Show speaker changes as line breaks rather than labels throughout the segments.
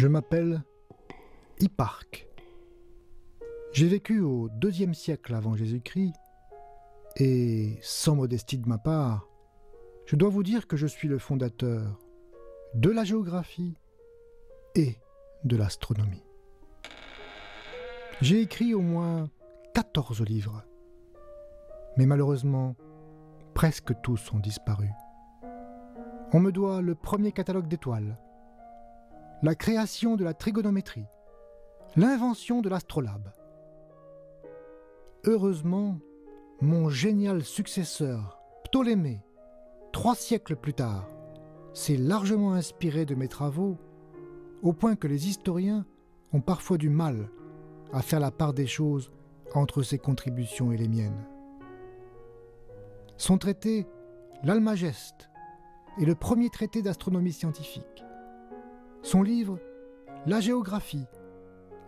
Je m'appelle Hipparque. J'ai vécu au IIe siècle avant Jésus-Christ et, sans modestie de ma part, je dois vous dire que je suis le fondateur de la géographie et de l'astronomie. J'ai écrit au moins 14 livres, mais malheureusement, presque tous ont disparu. On me doit le premier catalogue d'étoiles, la création de la trigonométrie, l'invention de l'astrolabe. Heureusement, mon génial successeur, Ptolémée, 3 siècles plus tard, s'est largement inspiré de mes travaux, au point que les historiens ont parfois du mal à faire la part des choses entre ses contributions et les miennes. Son traité, l'Almageste, est le premier traité d'astronomie scientifique. Son livre, La géographie,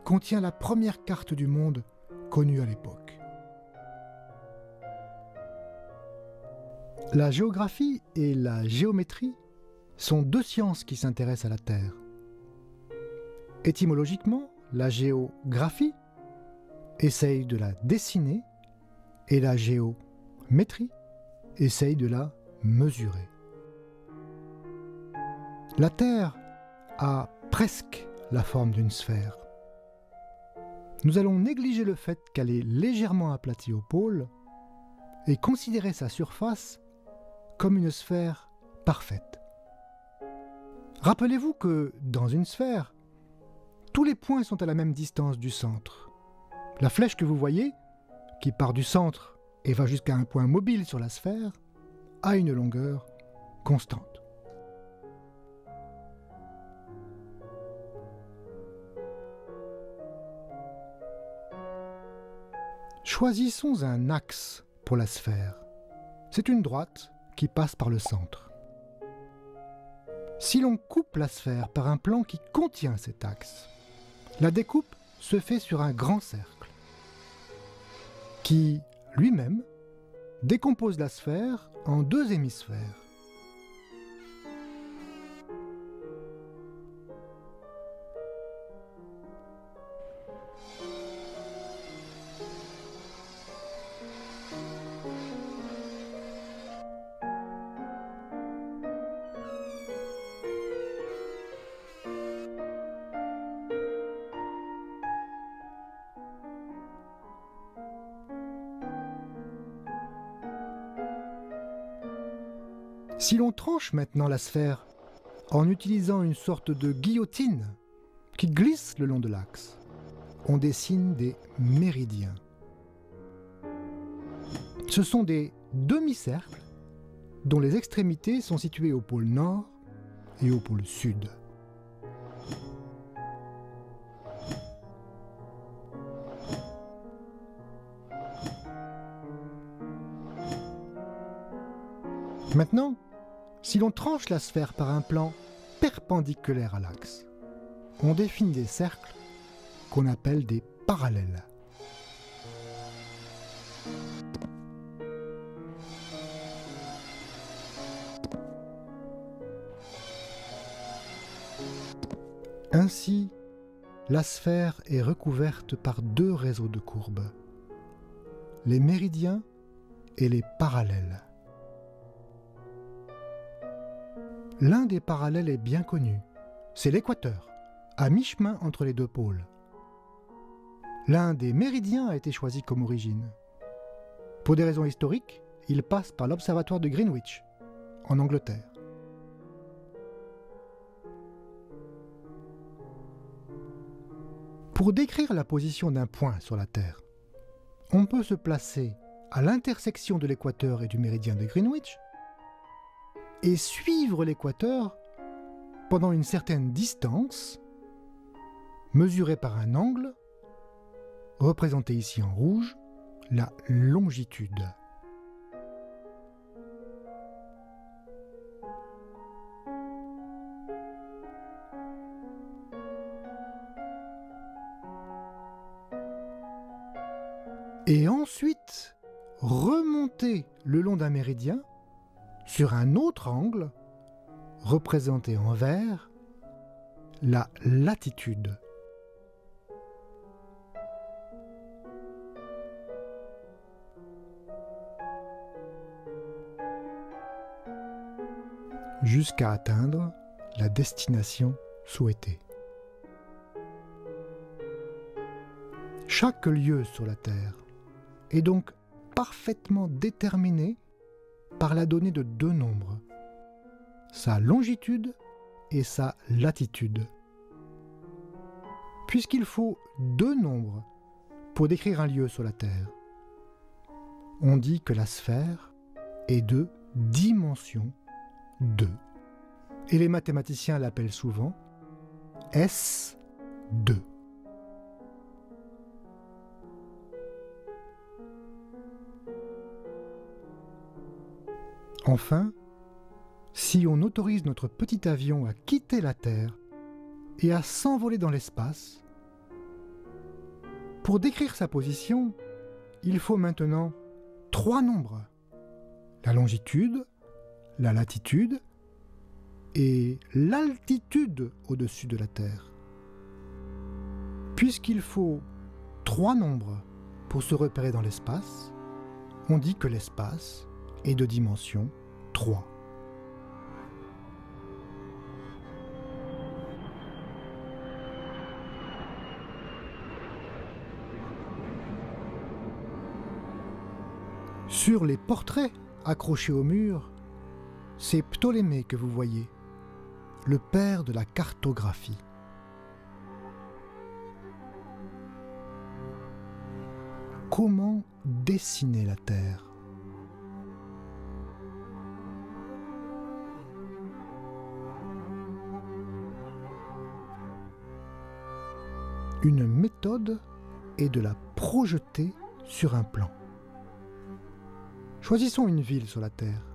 contient la première carte du monde connue à l'époque. La géographie et la géométrie sont 2 sciences qui s'intéressent à la Terre. Étymologiquement, la géographie essaye de la dessiner et la géométrie essaye de la mesurer. La Terre a presque la forme d'une sphère. Nous allons négliger le fait qu'elle est légèrement aplatie au pôle et considérer sa surface comme une sphère parfaite. Rappelez-vous que, dans une sphère, tous les points sont à la même distance du centre. La flèche que vous voyez, qui part du centre et va jusqu'à un point mobile sur la sphère, a une longueur constante. Choisissons un axe pour la sphère. C'est une droite qui passe par le centre. Si l'on coupe la sphère par un plan qui contient cet axe, la découpe se fait sur un grand cercle, qui, lui-même, décompose la sphère en 2 hémisphères. Si l'on tranche maintenant la sphère en utilisant une sorte de guillotine qui glisse le long de l'axe, on dessine des méridiens. Ce sont des demi-cercles dont les extrémités sont situées au pôle nord et au pôle sud. Maintenant, si l'on tranche la sphère par un plan perpendiculaire à l'axe, on définit des cercles qu'on appelle des parallèles. Ainsi, la sphère est recouverte par 2 réseaux de courbes, les méridiens et les parallèles. L'un des parallèles est bien connu, c'est l'équateur, à mi-chemin entre les 2 pôles. L'un des méridiens a été choisi comme origine. Pour des raisons historiques, il passe par l'observatoire de Greenwich, en Angleterre. Pour décrire la position d'un point sur la Terre, on peut se placer à l'intersection de l'équateur et du méridien de Greenwich et suivre l'équateur pendant une certaine distance, mesurée par un angle, représenté ici en rouge, la longitude. Et ensuite, remonter le long d'un méridien sur un autre angle, représenté en vert, la latitude. Jusqu'à atteindre la destination souhaitée. Chaque lieu sur la Terre est donc parfaitement déterminé par la donnée de deux nombres, sa longitude et sa latitude. Puisqu'il faut deux nombres pour décrire un lieu sur la Terre, on dit que la sphère est de dimension 2. Et les mathématiciens l'appellent souvent S2. Enfin, si on autorise notre petit avion à quitter la Terre et à s'envoler dans l'espace, pour décrire sa position, il faut maintenant 3 nombres. La longitude, la latitude et l'altitude au-dessus de la Terre. Puisqu'il faut 3 nombres pour se repérer dans l'espace, on dit que l'espace est de dimension 3. Sur les portraits accrochés au mur, c'est Ptolémée que vous voyez, le père de la cartographie. Comment dessiner la Terre ? Une méthode est de la projeter sur un plan. Choisissons une ville sur la Terre,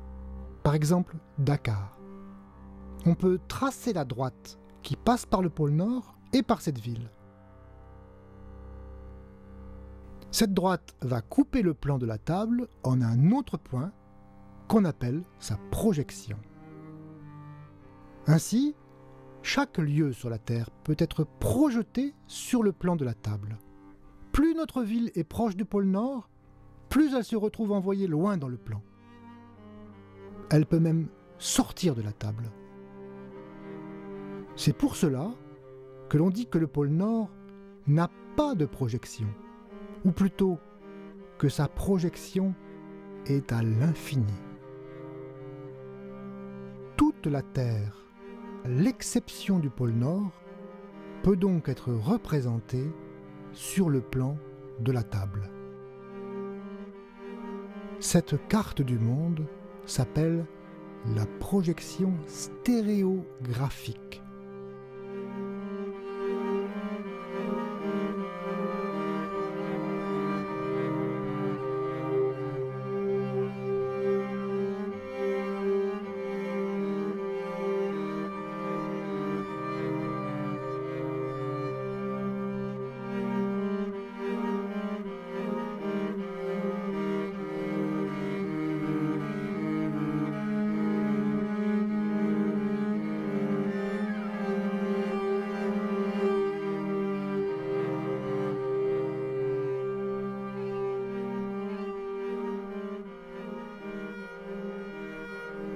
par exemple Dakar. On peut tracer la droite qui passe par le pôle Nord et par cette ville. Cette droite va couper le plan de la table en un autre point qu'on appelle sa projection. Ainsi, chaque lieu sur la Terre peut être projeté sur le plan de la table. Plus notre ville est proche du pôle Nord, plus elle se retrouve envoyée loin dans le plan. Elle peut même sortir de la table. C'est pour cela que l'on dit que le pôle Nord n'a pas de projection, ou plutôt que sa projection est à l'infini. Toute la Terre, à l'exception du pôle Nord, peut donc être représentée sur le plan de la table. Cette carte du monde s'appelle la projection stéréographique.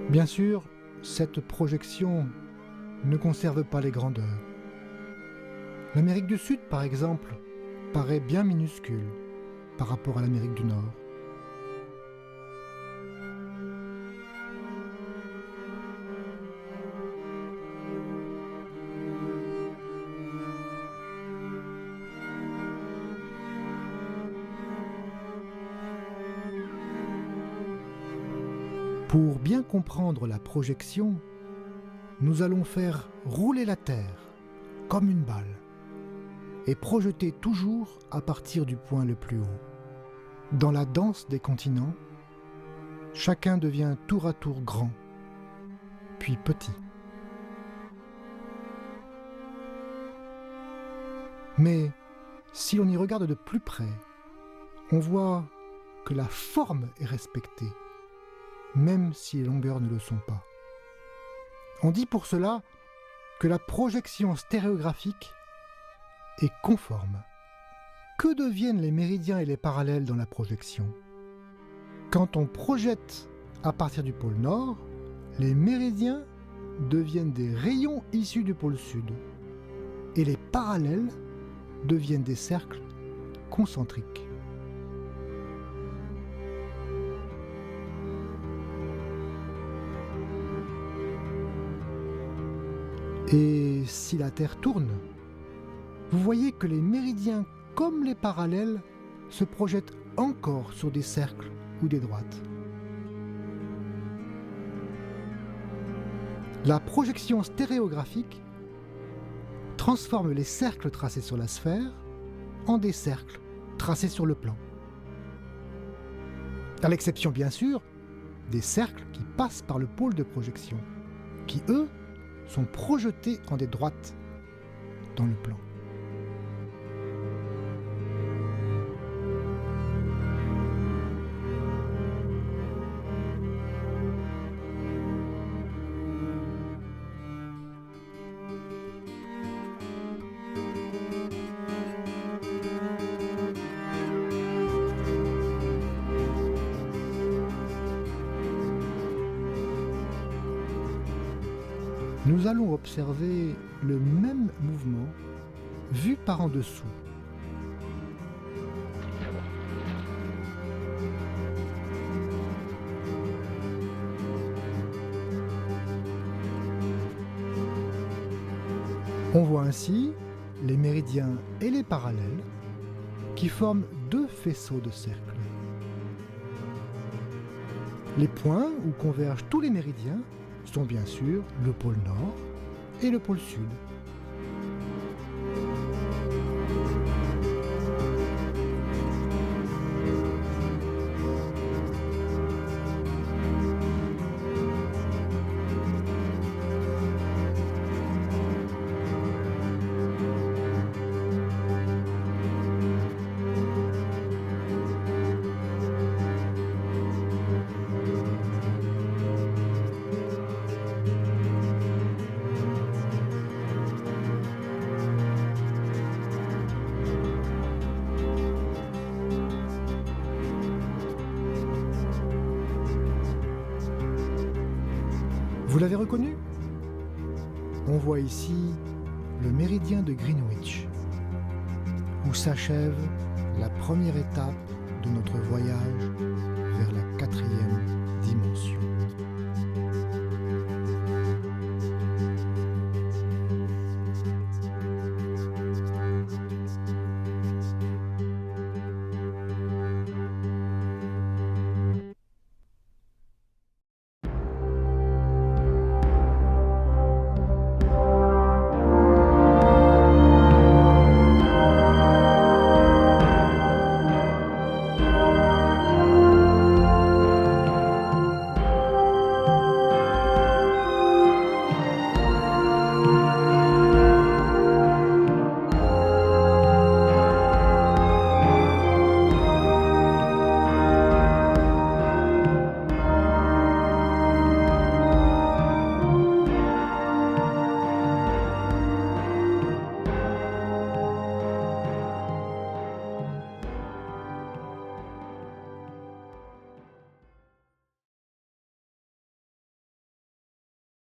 Bien sûr, cette projection ne conserve pas les grandeurs. L'Amérique du Sud, par exemple, paraît bien minuscule par rapport à l'Amérique du Nord. Pour bien comprendre la projection, nous allons faire rouler la Terre comme une balle et projeter toujours à partir du point le plus haut. Dans la danse des continents, chacun devient tour à tour grand, puis petit. Mais si l'on y regarde de plus près, on voit que la forme est respectée, même si les longueurs ne le sont pas. On dit pour cela que la projection stéréographique est conforme. Que deviennent les méridiens et les parallèles dans la projection? Quand on projette à partir du pôle nord, les méridiens deviennent des rayons issus du pôle sud et les parallèles deviennent des cercles concentriques. Et si la Terre tourne, vous voyez que les méridiens comme les parallèles se projettent encore sur des cercles ou des droites. La projection stéréographique transforme les cercles tracés sur la sphère en des cercles tracés sur le plan. À l'exception bien sûr des cercles qui passent par le pôle de projection, qui eux sont projetés en des droites dans le plan. Nous allons observer le même mouvement vu par en dessous. On voit ainsi les méridiens et les parallèles qui forment deux faisceaux de cercles. Les points où convergent tous les méridiens sont bien sûr le pôle nord et le pôle sud. Vous l'avez reconnu? On voit ici le méridien de Greenwich, où s'achève la première étape de notre voyage vers la 4e dimension.